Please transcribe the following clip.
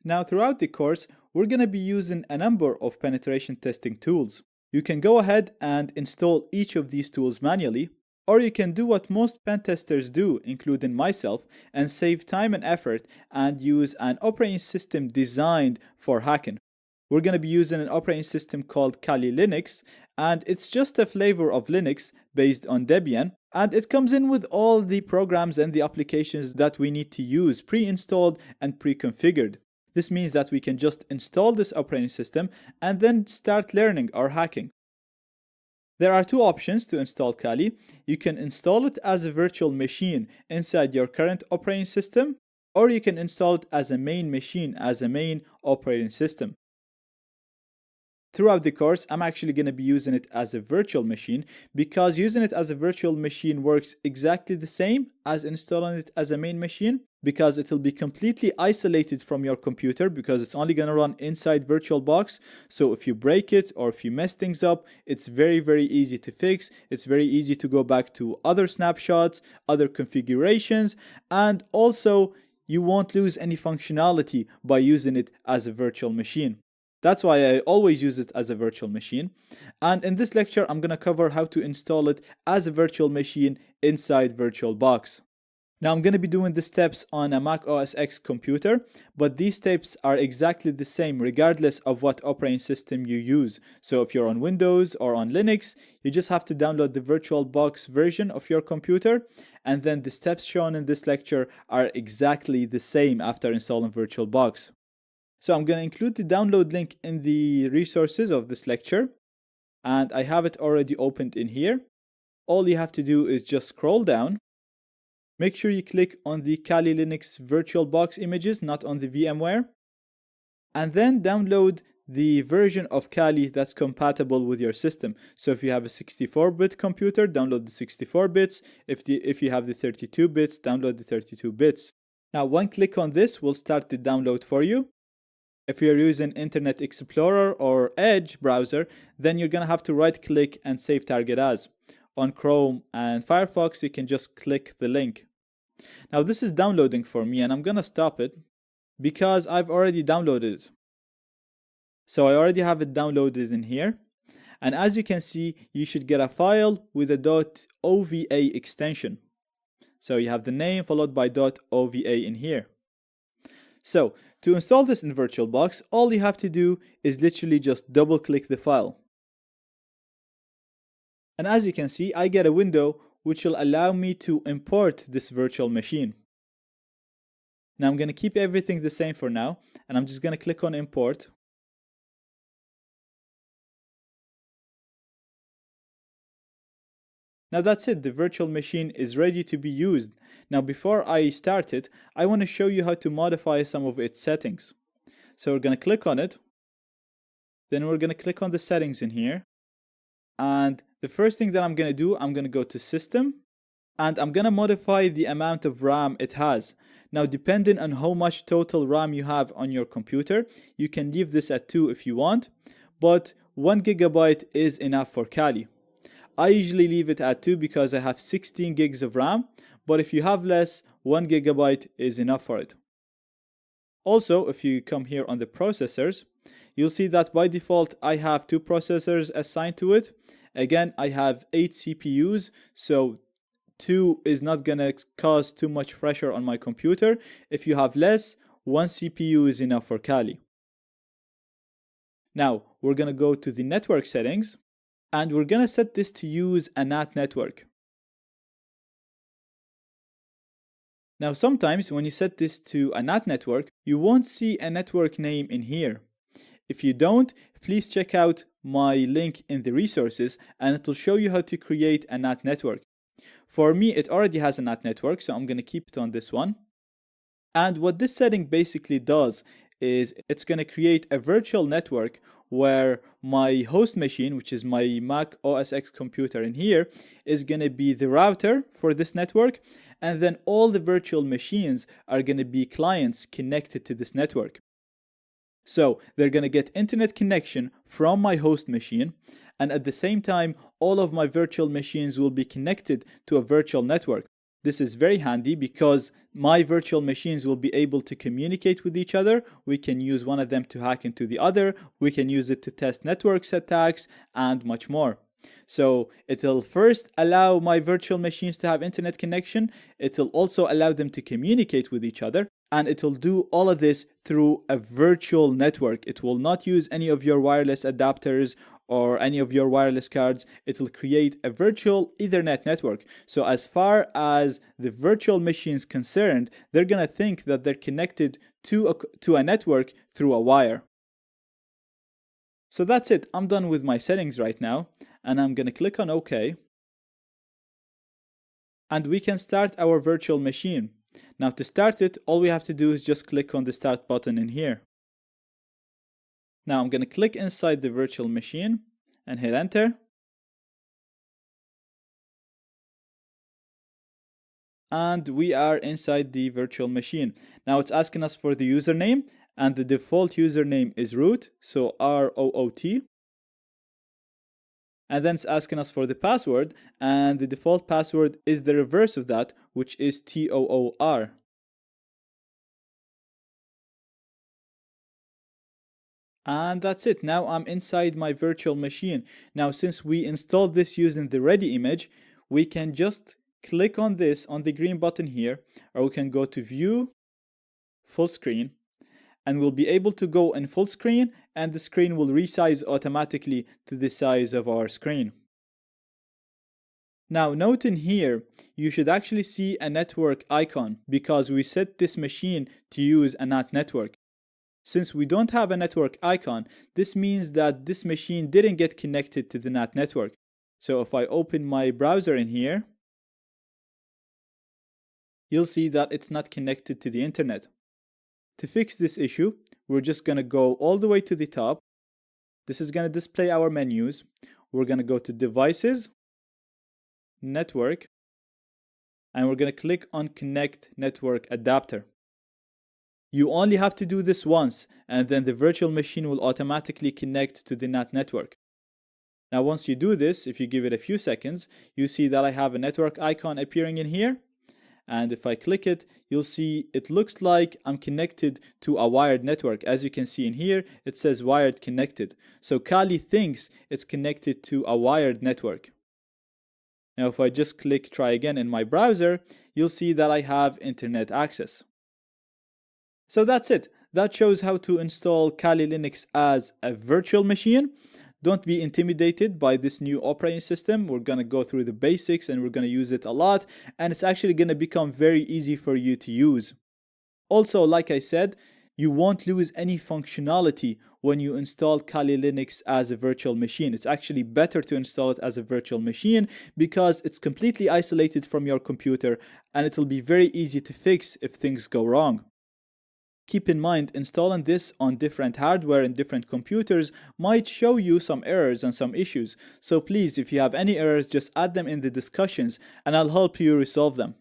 Now, throughout the course, we're going to be using a number of penetration testing tools. You can go ahead and install each of these tools manually, or you can do what most pen testers do, including myself, and save time and effort and use an operating system designed for hacking. We're going to be using an operating system called Kali Linux, and it's just a flavor of Linux based on Debian, and it comes in with all the programs and the applications that we need to use pre-installed and pre-configured. This means that we can just install this operating system and then start learning or hacking. There are two options to install Kali. You can install it as a virtual machine inside your current operating system, or you can install it as a main machine, as a main operating system. Throughout the course, I'm actually going to be using it as a virtual machine because using it as a virtual machine works exactly the same as installing it as a main machine, because it will be completely isolated from your computer because it's only going to run inside VirtualBox. So if you break it or if you mess things up, it's very, very easy to fix. It's very easy to go back to other snapshots, other configurations, and also you won't lose any functionality by using it as a virtual machine. That's why I always use it as a virtual machine. And in this lecture, I'm going to cover how to install it as a virtual machine inside VirtualBox. Now, I'm going to be doing the steps on a Mac OS X computer, but these steps are exactly the same regardless of what operating system you use. So if you're on Windows or on Linux, you just have to download the VirtualBox version of your computer, and then the steps shown in this lecture are exactly the same after installing VirtualBox. So I'm going to include the download link in the resources of this lecture, and I have it already opened in here. All you have to do is just scroll down. Make sure you click on the Kali Linux VirtualBox images, not on the VMware, and then download the version of Kali that's compatible with your system. So if you have a 64-bit computer, download the 64 bits. If you have the 32 bits, download the 32 bits. Now, one click on this will start the download for you. If you're using Internet Explorer or Edge browser, then you're going to have to right-click and save target as. On Chrome and Firefox, you can just click the link. Now, this is downloading for me, and I'm going to stop it because I've already downloaded it. So I already have it downloaded in here. And as you can see, you should get a file with a .ova extension. So you have the name followed by .ova in here. So to install this in VirtualBox, all you have to do is literally just double click the file. And as you can see, I get a window which will allow me to import this virtual machine. Now I'm going to keep everything the same for now, and I'm just going to click on import. Now that's it, the virtual machine is ready to be used. Now before I start it, I want to show you how to modify some of its settings. So we're going to click on it. Then we're going to click on the settings in here. And the first thing that I'm going to do, I'm going to go to System. And I'm going to modify the amount of RAM it has. Now depending on how much total RAM you have on your computer, you can leave this at 2 if you want. But 1 GB is enough for Kali. I usually leave it at 2 because I have 16 gigs of RAM, but if you have less, 1 GB is enough for it. Also, if you come here on the processors, you'll see that by default I have 2 processors assigned to it. Again, I have 8 CPUs, so 2 is not gonna cause too much pressure on my computer. If you have less, 1 CPU is enough for Kali. Now, we're gonna go to the network settings. And we're going to set this to use a NAT network. Now, sometimes when you set this to a NAT network, you won't see a network name in here. If you don't, please check out my link in the resources and it will show you how to create a NAT network. For me, it already has a NAT network, so I'm going to keep it on this one. And what this setting basically does is it's going to create a virtual network where my host machine, which is my Mac OS X computer in here, is going to be the router for this network. And then all the virtual machines are going to be clients connected to this network. So they're going to get internet connection from my host machine. And at the same time, all of my virtual machines will be connected to a virtual network. This is very handy because my virtual machines will be able to communicate with each other. We can use one of them to hack into the other. We can use it to test network attacks and much more. So it'll first allow my virtual machines to have internet connection. It'll also allow them to communicate with each other. And it'll do all of this through a virtual network. It will not use any of your wireless adapters or any of your wireless cards. It'll create a virtual Ethernet network. So as far as the virtual machines concerned, they're gonna think that they're connected to a network through a wire. So that's it. I'm done with my settings right now, and I'm gonna click on OK. And we can start our virtual machine. Now to start it, all we have to do is just click on the start button in here. Now I'm going to click inside the virtual machine and hit enter. And we are inside the virtual machine. Now it's asking us for the username, and the default username is root, so ROOT. And then it's asking us for the password, and the default password is the reverse of that, which is TOOR. And that's it. Now I'm inside my virtual machine. Now, since we installed this using the ready image, we can just click on this on the green button here, or we can go to view full screen, and we'll be able to go in full screen, and the screen will resize automatically to the size of our screen. Now note in here, you should actually see a network icon because we set this machine to use a NAT network. Since we don't have a network icon, this means that this machine didn't get connected to the NAT network. So if I open my browser in here, you'll see that it's not connected to the internet. To fix this issue, we're just going to go all the way to the top. This is going to display our menus. We're going to go to Devices, Network, and we're going to click on Connect Network Adapter. You only have to do this once, and then the virtual machine will automatically connect to the NAT network. Now once you do this, if you give it a few seconds, you see that I have a network icon appearing in here. And if I click it, you'll see it looks like I'm connected to a wired network. As you can see in here, it says wired connected. So Kali thinks it's connected to a wired network. Now if I just click try again in my browser, you'll see that I have internet access. So that's it. That shows how to install Kali Linux as a virtual machine. Don't be intimidated by this new operating system. We're going to go through the basics and we're going to use it a lot. And it's actually going to become very easy for you to use. Also, like I said, you won't lose any functionality when you install Kali Linux as a virtual machine. It's actually better to install it as a virtual machine because it's completely isolated from your computer and it'll be very easy to fix if things go wrong. Keep in mind, installing this on different hardware and different computers might show you some errors and some issues. So please, if you have any errors, just add them in the discussions and I'll help you resolve them.